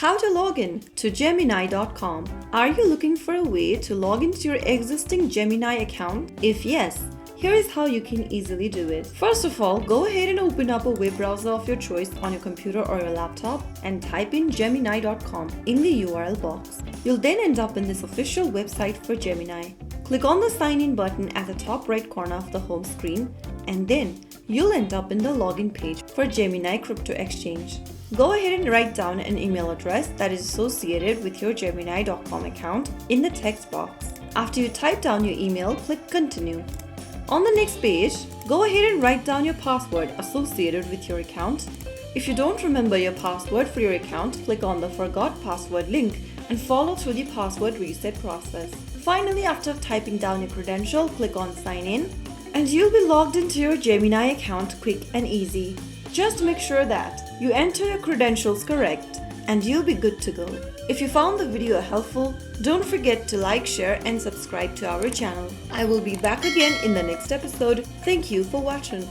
How to log in to Gemini.com. Are you looking for a way to log into your existing Gemini account? If yes, here is how you can easily do it. First of all, go ahead and open up a web browser of your choice on your computer or your laptop and type in Gemini.com in the URL box. You'll then end up in this official website for Gemini. Click on the sign in button at the top right corner of the home screen, and then you'll end up in the login page for Gemini Crypto Exchange. Go ahead and write down an email address that is associated with your Gemini.com account in the text box. After you type down your email, click Continue. On the next page, go ahead and write down your password associated with your account. If you don't remember your password for your account, click on the Forgot Password link and follow through the password reset process. Finally, after typing down your credential, click on Sign In, and you'll be logged into your Gemini account quick and easy. Just make sure that you enter your credentials correct and you'll be good to go. If you found the video helpful, don't forget to like, share and subscribe to our channel. I will be back again in the next episode. Thank you for watching.